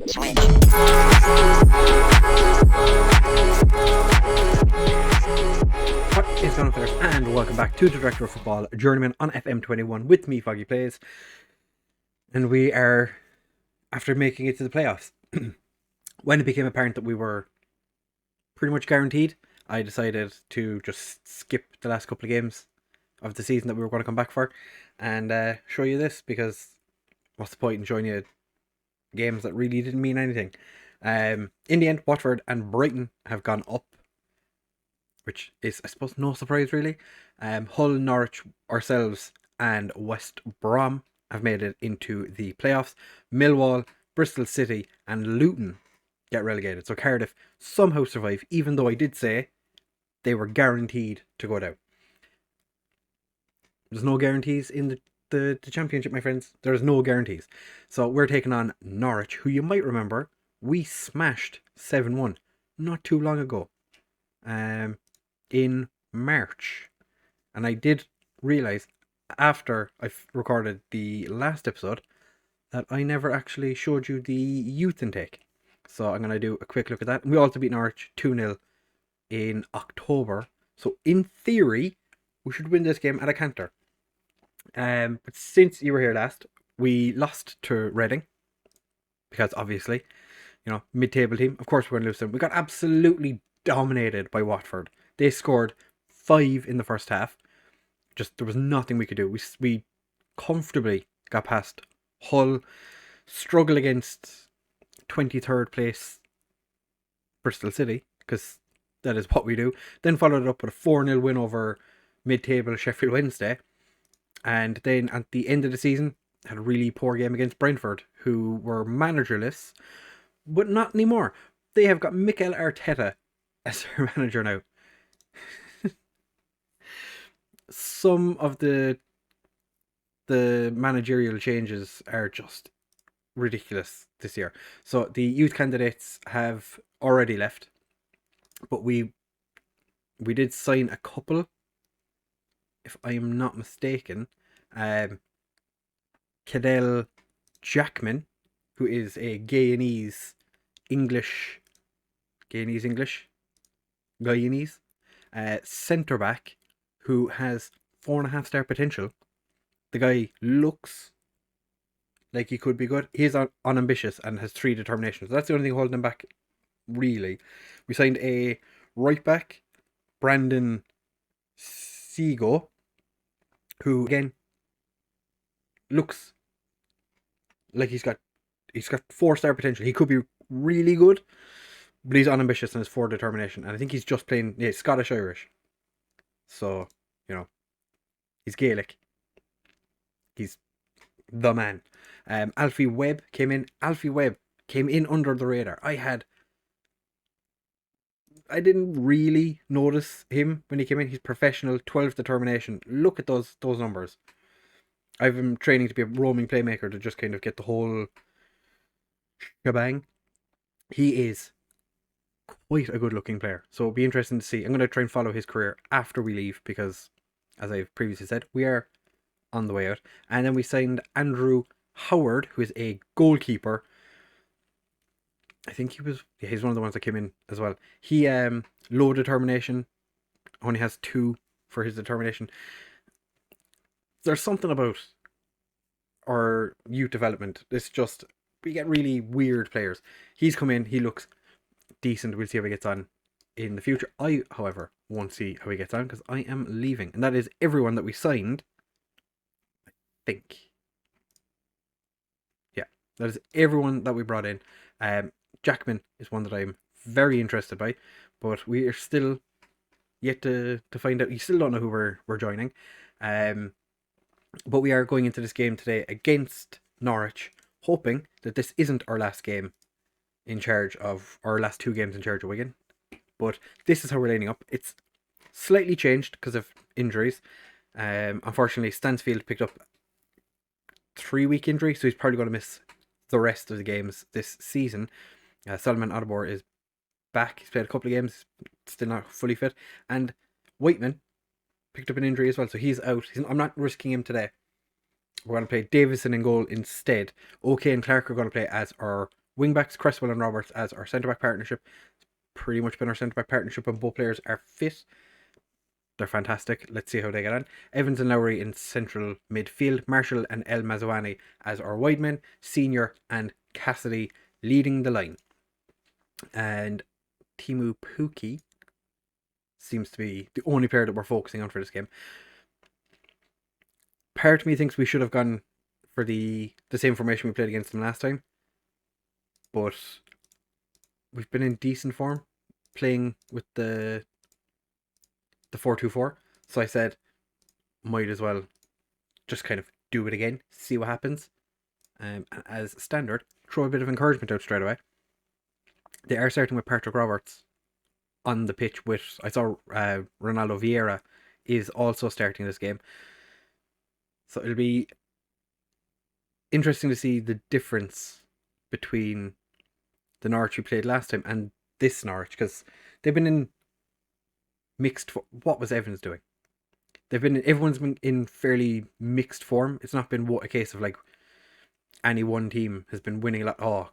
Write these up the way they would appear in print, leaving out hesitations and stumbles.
What is going on, fellas, and welcome back to the Director of Football Journeyman on FM21 with me, FoggyPlays. And we are, after making it to the playoffs, when it became apparent that we were pretty much guaranteed, I decided to just skip the last couple of games of the season that we were going to come back for and show you this, because what's the point in showing you games that really didn't mean anything? In the end, Watford and Brighton have gone up, which is, I suppose, no surprise really. Hull, Norwich, ourselves, and West Brom have made it into the playoffs. Millwall, Bristol City, and Luton get relegated. So Cardiff somehow survive, even though I did say they were guaranteed to go down. There's no guarantees in the championship, my friends. There's no guarantees. So we're taking on Norwich, who you might remember we smashed 7-1 not too long ago. In March. And I did realise after I recorded the last episode that I never actually showed you the youth intake. So I'm going to do a quick look at that. We also beat Norwich 2-0 in October. So in theory, we should win this game at a canter. But since you were here last, we lost to Reading. Because obviously, mid-table team. Of course we're going to lose them. We got absolutely dominated by Watford. They scored 5 in the first half. Just, there was nothing we could do. We comfortably got past Hull, struggle against 23rd place Bristol City, because that is what we do. Then followed it up with a 4-0 win over mid-table Sheffield Wednesday. And then at the end of the season, had a really poor game against Brentford, who were managerless, but not anymore. They have got Mikel Arteta as their manager now. Some of the managerial changes are just ridiculous this year. So the youth candidates have already left, but we did sign a couple, if I am not mistaken. Cadell Jackman, who is a Guyanese English centre back, who has 4.5-star potential. The guy looks like he could be good. He's unambitious and has 3 determinations. That's the only thing holding him back, really. We signed a right back, Brandon Seago, who again looks like he's got 4-star potential. He could be really good, but he's unambitious and has 4 determination. And I think he's just playing Scottish-Irish. So, he's Gaelic. He's the man. Alfie Webb came in. Alfie Webb came in under the radar. I didn't really notice him when he came in. He's professional, 12 determination. Look at those numbers. I've been training to be a roaming playmaker to just kind of get the whole shebang. He is quite a good looking player. So it'll be interesting to see. I'm going to try and follow his career after we leave, because, as I've previously said, we are on the way out. And then we signed Andrew Howard, who is a goalkeeper. I think he's one of the ones that came in as well. He, low determination, only has 2 for his determination. There's something about our youth development. It's just, we get really weird players. He's come in, he looks decent. We'll see how he gets on in the future. I, however, won't see how he gets on because I am leaving. And that is everyone that we signed, I think. Yeah, that is everyone that we brought in. Jackman is one that I'm very interested by, but we are still yet to find out. You still don't know who we're joining. But we are going into this game today against Norwich, hoping that this isn't our last game in charge of, our last 2 games in charge of Wigan. But this is how we're lining up. It's slightly changed because of injuries. Unfortunately, Stansfield picked up 3-week injury, so he's probably going to miss the rest of the games this season. Salman Adabor is back. He's played a couple of games, still not fully fit. And Whiteman picked up an injury as well, so he's out. I'm not risking him today. We're going to play Davison in goal instead. OK and Clark are going to play as our Wingbacks, Cresswell and Roberts as our centre back partnership. It's pretty much been our centre back partnership, and both players are fit. They're fantastic. Let's see how they get on. Evans and Lowry in central midfield. Marshall and El Mazouani as our wide men. Senior and Cassidy leading the line. And Teemu Pukki seems to be the only player that we're focusing on for this game. Part of me thinks we should have gone for the same formation we played against them last time. But we've been in decent form playing with the 4-2-4. So I said, might as well just kind of do it again, see what happens. As standard, throw a bit of encouragement out straight away. They are starting with Patrick Roberts on the pitch with, I saw Ronaldo Vieira is also starting this game. So it'll be interesting to see the difference between the Norwich we played last time and this Norwich, because they've been in mixed. What was Evans doing? Everyone's been in fairly mixed form. It's not been a case of like any one team has been winning a lot. Oh,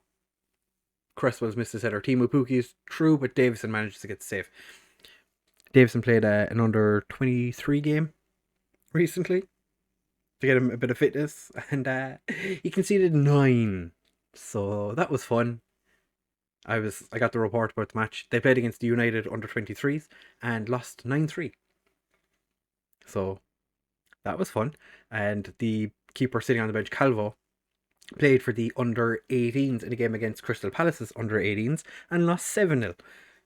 Cresswell's missed his header. Teemu Pukki is true, but Davison manages to get the save. Davison played an under 23 game recently to get him a bit of fitness, and he conceded 9. So that was fun. I got the report about the match. They played against the United under 23s and lost 9-3. So that was fun. And the keeper sitting on the bench, Calvo, played for the under 18s in a game against Crystal Palace's under 18s and lost 7-0.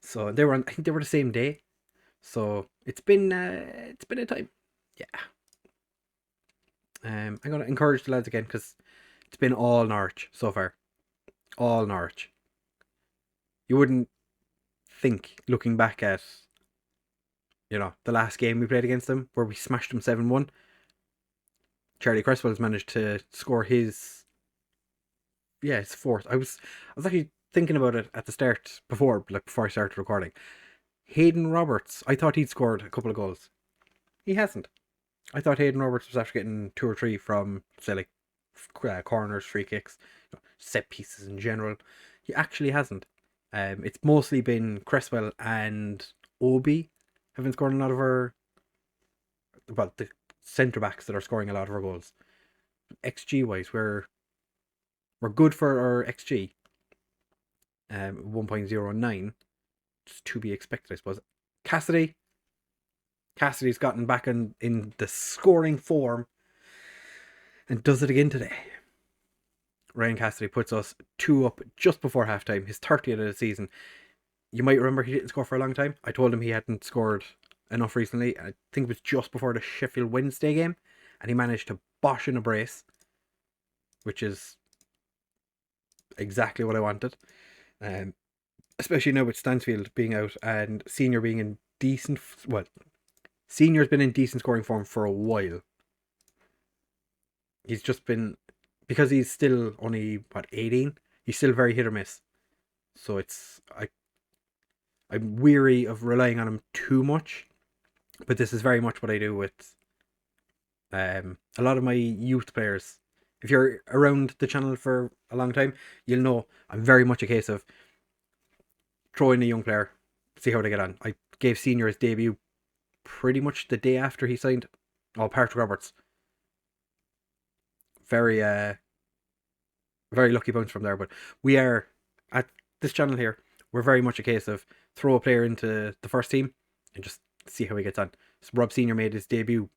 So they were I think they were the same day. So it's been a time. Yeah. I'm gonna encourage the lads again because it's been all Norwich so far. All Norwich. You wouldn't think, looking back at, the last game we played against them, where we smashed them 7-1, Charlie Cresswell's managed to score his fourth. I was actually thinking about it at the start, before I started recording. Hayden Roberts, I thought he'd scored a couple of goals. He hasn't. I thought Hayden Roberts was after getting 2 or 3 from, say, like, corners, free kicks, set pieces in general. He actually hasn't. It's mostly been Cresswell and Obi have been scoring a lot of the centre backs that are scoring a lot of our goals. XG wise, we're good for our XG. 1.09, just to be expected, I suppose. Cassidy's gotten back in the scoring form and does it again today. Ryan Cassidy puts us 2 up just before halftime, his 30th of the season. You might remember he didn't score for a long time. I told him he hadn't scored enough recently. I think it was just before the Sheffield Wednesday game, and he managed to bosh in a brace, which is exactly what I wanted. Especially now with Stansfield being out and Senior being in decent. Well, Senior's been in decent scoring form for a while. He's just been, because he's still only 18. He's still very hit or miss. So I'm weary of relying on him too much. But this is very much what I do with a lot of my youth players. If you're around the channel for a long time, you'll know I'm very much a case of throwing a young player, see how they get on. I gave Senior his debut pretty much the day after he signed. Patrick Roberts. Very lucky bounce from there. But we are, at this channel here, we're very much a case of throw a player into the first team and just see how he gets on. So Rob Senior made his debut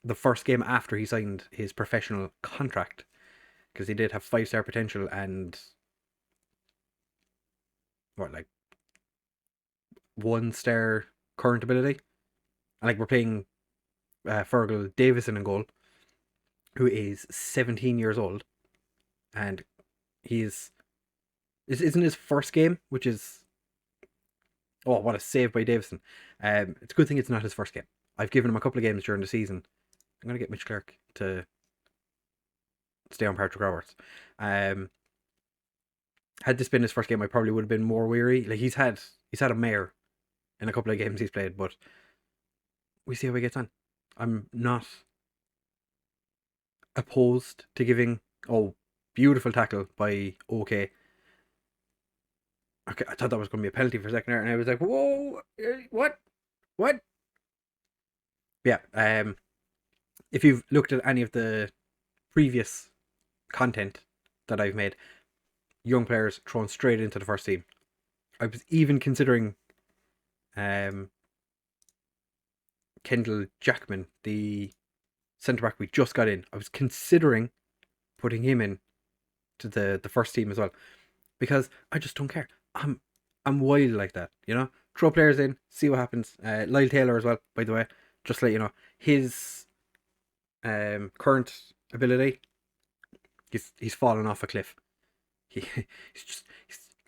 the first game after he signed his professional contract, because he did have 5-star potential and 1-star current ability. And we're playing Fergal Davison in goal, who is 17 years old, and this isn't his first game, which is, what a save by Davison. It's a good thing it's not his first game. I've given him a couple of games during the season. I'm going to get Mitch Clark to stay on Patrick Roberts. Had this been his first game, I probably would have been more weary. He's had a mare in a couple of games he's played, but we see how he gets on. I'm not opposed to giving, beautiful tackle by OK. Okay, I thought that was going to be a penalty for a second there, and I was like, whoa, what? Yeah. If you've looked at any of the previous content that I've made, young players thrown straight into the first team. I was even considering Kendall Jackman, the centre back we just got in. I was considering putting him in to the first team as well, because I just don't care. I'm wild like that, you know. Throw players in, see what happens. Lyle Taylor as well, by the way, just to let you know, his current ability, he's fallen off a cliff. He's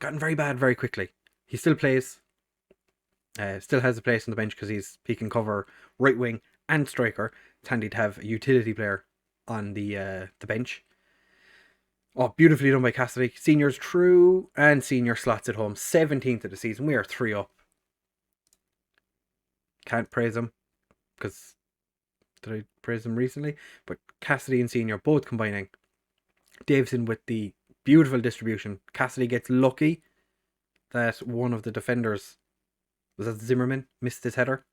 gotten very bad very quickly. He still plays, still has a place on the bench because he can cover right wing and striker. It's handy to have a utility player on the bench. Oh, beautifully done by Cassidy. Senior's through, and Senior slots at home. 17th of the season. We are 3 up. Can't praise him, because did I praise him recently? But Cassidy and Senior both combining. Davison with the beautiful distribution. Cassidy gets lucky that one of the defenders, was that Zimmerman, missed his header.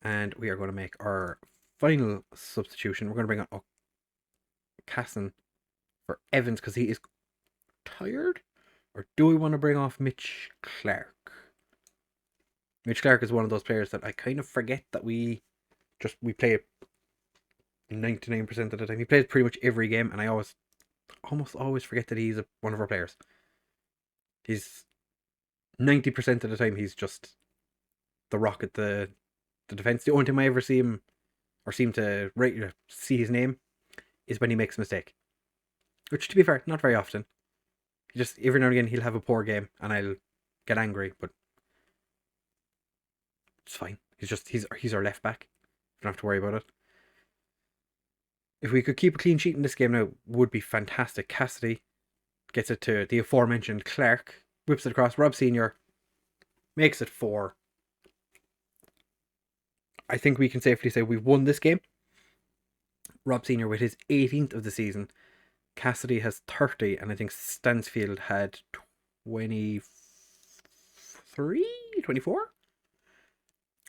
And we are going to make our final substitution. We're going to bring on Casson for Evans because he is tired. Or do we want to bring off Mitch Clark? Mitch Clark is one of those players that I kind of forget that we play 99% of the time. He plays pretty much every game, and I almost always forget that he's one of our players. He's 90% of the time he's just the rock at the defense. The only time I ever see him or seem to see his name is when he makes a mistake, which, to be fair, not very often. He just, every now and again, he'll have a poor game and I'll get angry, but it's fine. He's our left back. Don't have to worry about it. If we could keep a clean sheet in this game now, would be fantastic. Cassidy gets it to the aforementioned Clark, whips it across. Rob Senior makes it 4. I think we can safely say we've won this game. Rob Senior with his 18th of the season. Cassidy has 30, and I think Stansfield had 23, 24.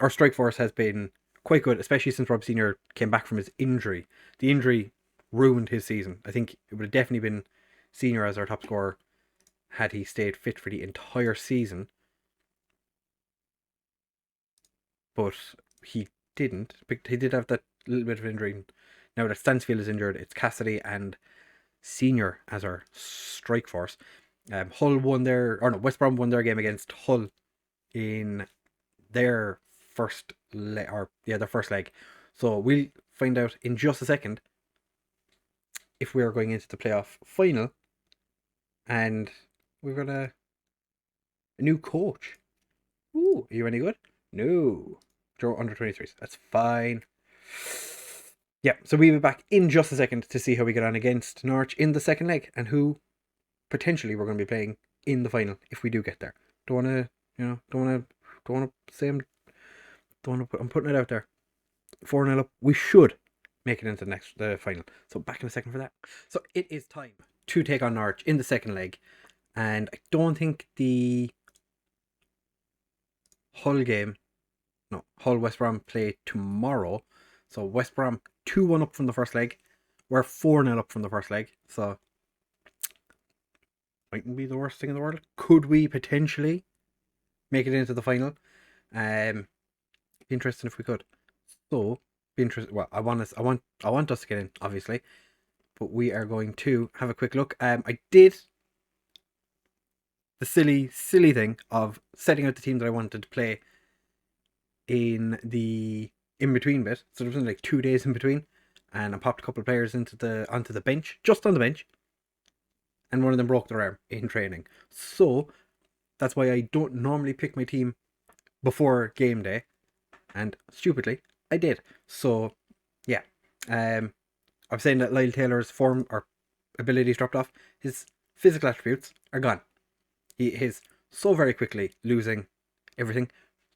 Our strike force has been quite good, especially since Rob Senior came back from his injury. The injury ruined his season. I think it would have definitely been Senior as our top scorer had he stayed fit for the entire season. But he didn't. He did have that little bit of injury. Now that Stansfield is injured, it's Cassidy and Senior as our strike force. Hull won West Brom won their game against Hull in their first leg. So we'll find out in just a second if we are going into the playoff final, and we've got a new coach. Ooh, are you any good? No. Draw under 23s. That's fine. Yeah, so we'll be back in just a second to see how we get on against Norwich in the second leg and who potentially we're going to be playing in the final if we do get there. Don't want to say I'm putting it out there. 4-0 up. We should make it into the final. So back in a second for that. So it is time to take on Norwich in the second leg, and I don't think the Hull West Brom play tomorrow. So West Brom 2-1 up from the first leg. We're 4-0 up from the first leg. So mightn't be the worst thing in the world. Could we potentially make it into the final? Be interesting if we could. So be interesting. Well, I want us to get in, obviously. But we are going to have a quick look. I did the silly thing of setting out the team that I wanted to play in the in-between bit. So there was only like 2 days in between, and I popped a couple of players onto the bench, just on the bench, and one of them broke their arm in training. So that's why I don't normally pick my team before game day, and stupidly I did. So yeah, I'm saying that Lyle Taylor's form or abilities dropped off. His physical attributes are gone. He is so very quickly losing everything.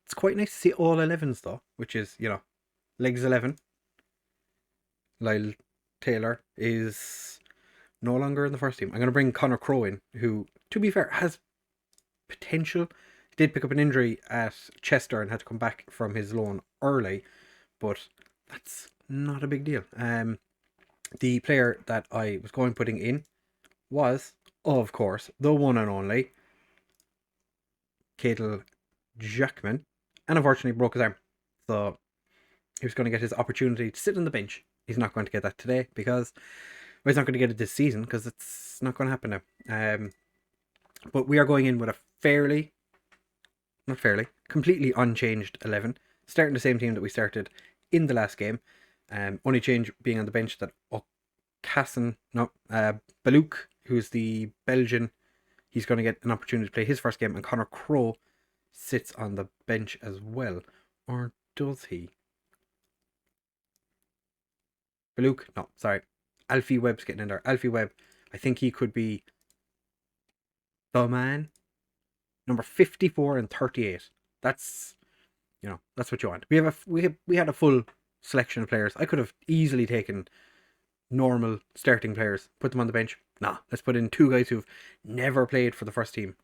It's quite nice to see all 11s though, which is, legs 11. Lyle Taylor is no longer in the first team. I'm going to bring Connor Crowe in, who, to be fair, has potential. He did pick up an injury at Chester and had to come back from his loan early, but that's not a big deal. The player that I was putting in was, of course, the one and only ClaytsFM, and unfortunately broke his arm. So he was going to get his opportunity to sit on the bench. He's not going to get that today because he's not going to get it this season because it's not going to happen now. But we are going in with a completely unchanged 11, starting the same team that we started in the last game. Only change being on the bench that Baluk, who's the Belgian, he's going to get an opportunity to play his first game, and Connor Crowe sits on the bench as well. Or does he? Baluk? No, sorry. Alfie Webb's getting in there. Alfie Webb, I think he could be the man. Number 54 and 38. That's what you want. We had a full selection of players. I could have easily taken normal starting players, put them on the bench. Nah, let's put in two guys who've never played for the first team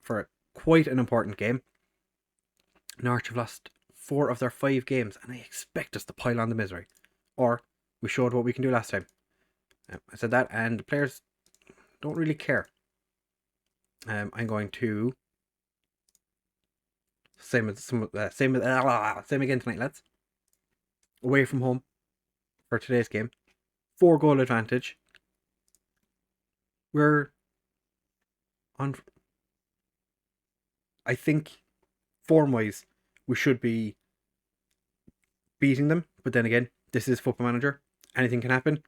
for quite an important game. Norwich have lost 4 of their 5 games, and I expect us to pile on the misery. Or we showed what we can do last time. I said that, and the players don't really care. I'm going to same again tonight, lads. Away from home for today's game. 4-goal advantage. We're on. I think form-wise, we should be beating them. But then again, this is Football Manager. Anything can happen.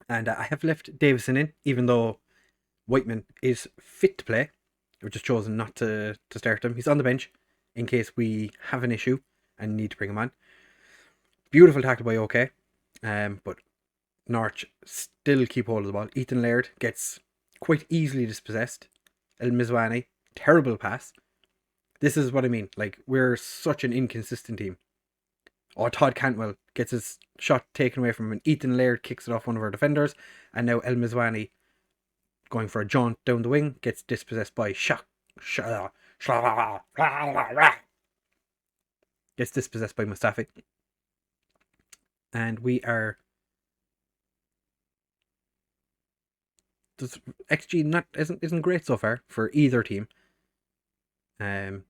And I have left Davison in, even though Whiteman is fit to play. We've just chosen not to start him. He's on the bench in case we have an issue and need to bring him on. Beautiful tackle by OK. But Norwich still keep hold of the ball. Ethan Laird gets quite easily dispossessed. El Mizwani, terrible pass. This is what I mean. Like, we're such an inconsistent team. Todd Cantwell gets his shot taken away from him, and Ethan Laird kicks it off one of our defenders, and now El Mizwani, going for a jaunt down the wing, gets dispossessed by gets dispossessed by Mustafi. And we are XG isn't great so far for either team. That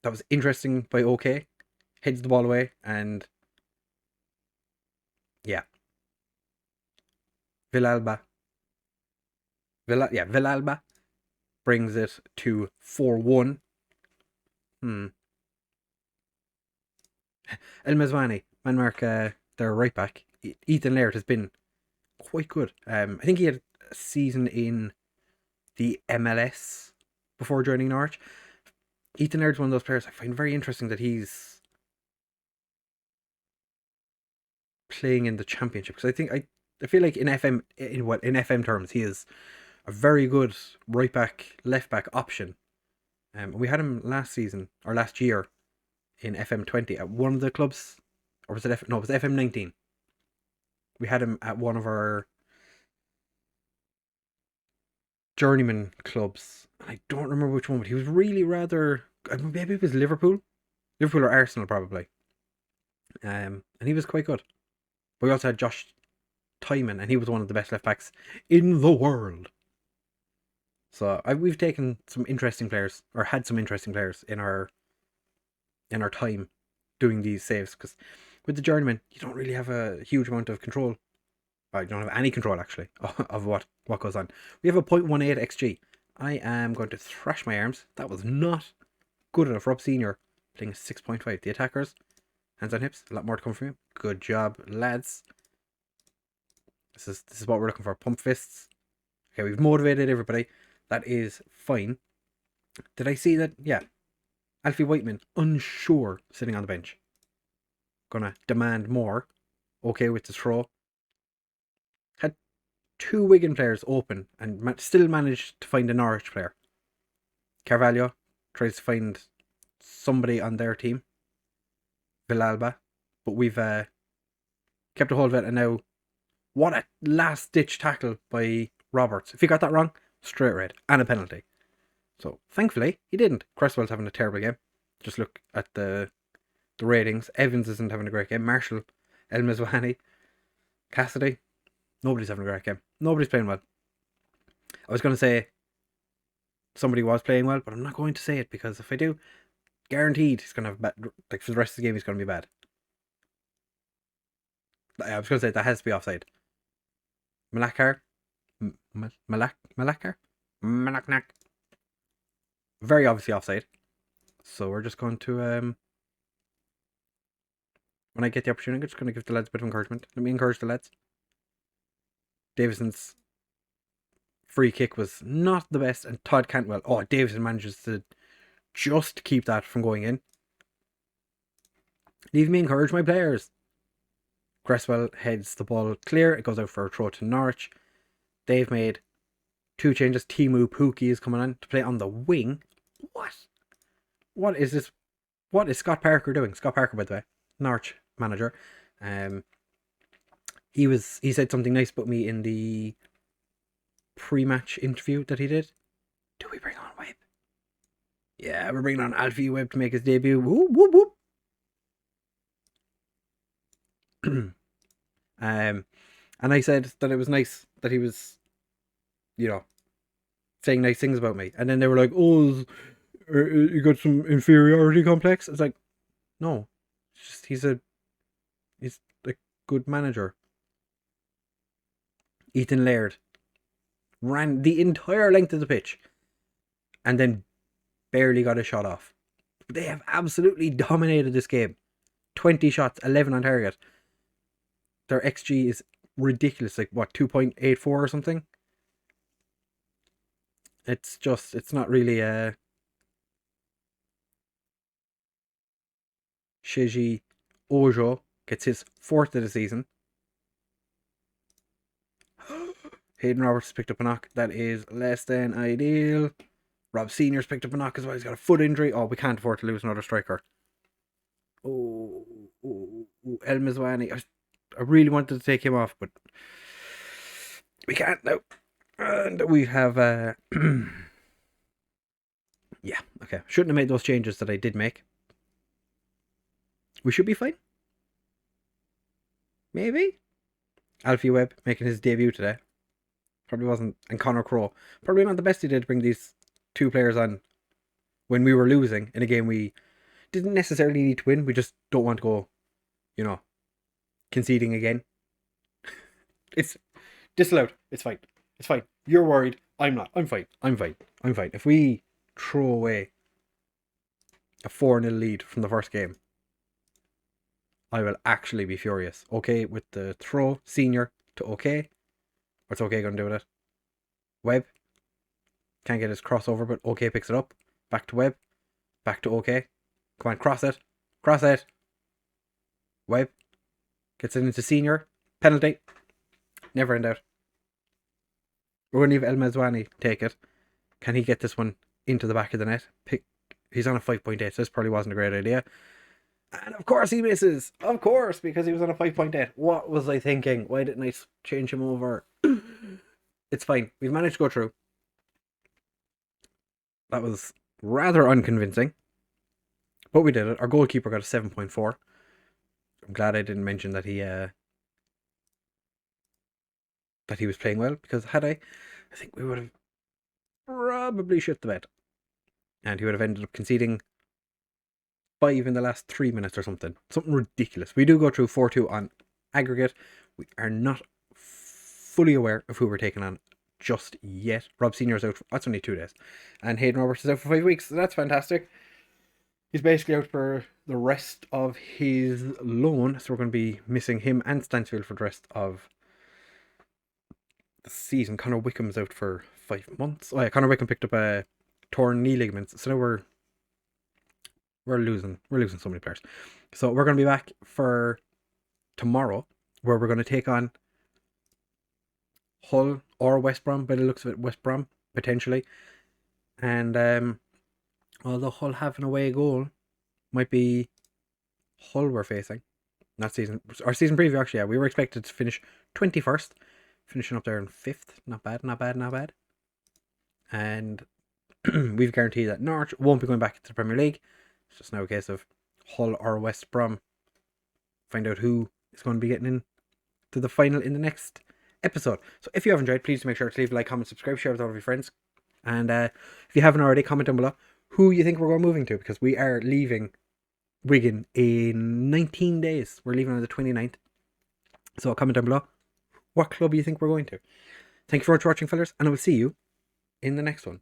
was interesting by OK. Heads the ball away, and yeah. Villalba brings it to 4-1. El Mezwani, their right back. Ethan Laird has been quite good. I think he had a season in the MLS before joining Norwich. Ethan Laird's one of those players I find very interesting that he's playing in the Championship, because I feel like in FM terms he is a very good right back, left back option. We had him last year in FM20 at one of the clubs, or was it it was FM19. We had him at one of our journeyman clubs. I don't remember which one, but he was really maybe it was Liverpool or Arsenal probably. And he was quite good. But we also had Josh Tyman, and he was one of the best left backs in the world. So we've taken some interesting players, or had some interesting players in our time doing these saves, because with the journeyman you don't really have a huge amount of control. You don't have any control actually of what goes on. We have a 0.18 XG. I am going to thrash my arms. That was not good enough. Rob Senior playing a 6.5. The attackers, hands on hips, a lot more to come from you. Good job, lads. This is what we're looking for. Pump fists. Okay, we've motivated everybody. That is fine. Did I see that? Yeah. Alfie Whiteman, unsure, sitting on the bench. Gonna demand more. Okay with the throw. Had 2 Wigan players open and still managed to find a Norwich player. Carvalho tries to find somebody on their team. Villalba. But we've kept a hold of it, and now what a last ditch tackle by Roberts. If he got that wrong, straight red and a penalty. So thankfully he didn't. Cresswell's having a terrible game. Just look at the ratings. Evans isn't having a great game. Marshall, El Mizwani, Cassidy, nobody's having a great game. Nobody's playing well. I was going to say somebody was playing well, but I'm not going to say it because if I do, guaranteed he's going to have bad. Like for the rest of the game, he's going to be bad. I was going to say that has to be offside. Malakar, Malakar, very obviously offside. So we're just going to when I get the opportunity, I'm just going to give the lads a bit of encouragement. Let me encourage the lads. Davison's free kick was not the best, and Todd Cantwell. Oh, Davison manages to just keep that from going in. Leave me encourage my players. Cresswell heads the ball clear. It goes out for a throw to Norwich. They've made 2 changes. Timu Pukki is coming on to play on the wing. What? What is this? What is Scott Parker doing? Scott Parker, by the way, Norwich manager. He said something nice about me in the pre-match interview that he did. Do we bring on Webb? Yeah, we're bringing on Alfie Webb to make his debut. Whoop, whoop, whoop. And I said that it was nice that he was, saying nice things about me. And then they were like, "Oh, you got some inferiority complex." It's like, no, it's just he's a good manager. Ethan Laird ran the entire length of the pitch and then barely got a shot off. They have absolutely dominated this game. 20 shots, 11 on target. Their XG is ridiculous, like what, 2.84 or something? It's not really Shiji Ojo gets his 4th of the season. Hayden Roberts picked up a knock. That is less than ideal. Rob Senior's picked up a knock as well. He's got a foot injury. Oh, we can't afford to lose another striker. Oh, El Mizwani. I really wanted to take him off, but we can't now. And we have yeah, okay. Shouldn't have made those changes that I did make. We should be fine. Maybe. Alfie Webb making his debut today. Probably wasn't. And Connor Crowe. Probably not the best he did to bring these 2 players on when we were losing in a game we didn't necessarily need to win. We just don't want to go, conceding again. It's disallowed. It's fine. It's fine. You're worried. I'm not. I'm fine. If we throw away a 4-0 lead from the first game, I will actually be furious. Okay with the throw, Senior to OK. What's OK going to do with it? Webb can't get his crossover, but OK picks it up. Back to Webb. Back to OK. Come on, cross it. Webb gets it into Senior. Penalty. Never in doubt. We're going to leave El Mezwani take it. Can he get this one into the back of the net? He's on a 5.8, so this probably wasn't a great idea. And of course he misses. Of course, because he was on a 5.8. What was I thinking? Why didn't I change him over? It's fine. We've managed to go through. That was rather unconvincing. But we did it. Our goalkeeper got a 7.4. I'm glad I didn't mention that he was playing well, because had I think we would have probably shit the bed. And he would have ended up conceding 5 in the last 3 minutes or something. Something ridiculous. We do go through 4-2 on aggregate. We are not fully aware of who we're taking on just yet. Rob Senior's out that's only 2 days. And Hayden Roberts is out for 5 weeks. So that's fantastic. He's basically out for the rest of his loan. So we're going to be missing him and Stansfield for the rest of the season. Connor Wickham's out for 5 months. Oh yeah, Connor Wickham picked up a torn knee ligaments. So now we're losing so many players. So we're going to be back for tomorrow, where we're going to take on Hull or West Brom. By the looks of it, West Brom potentially. And although Hull have an away goal, might be Hull we're facing. Not season. Our season preview actually. Yeah, we were expected to finish 21st, finishing up there in 5th. Not bad. And we've guaranteed that Norwich won't be going back to the Premier League. It's just now a case of Hull or West Brom. Find out who is going to be getting in to the final in the next episode. So if you have enjoyed, please make sure to leave a like, comment, subscribe, share with all of your friends. And if you haven't already, comment down below who you think we're going moving to, because we are leaving Wigan in 19 days. We're leaving on the 29th. So comment down below what club you think we're going to. Thank you very much for watching, fellas, and I will see you in the next one.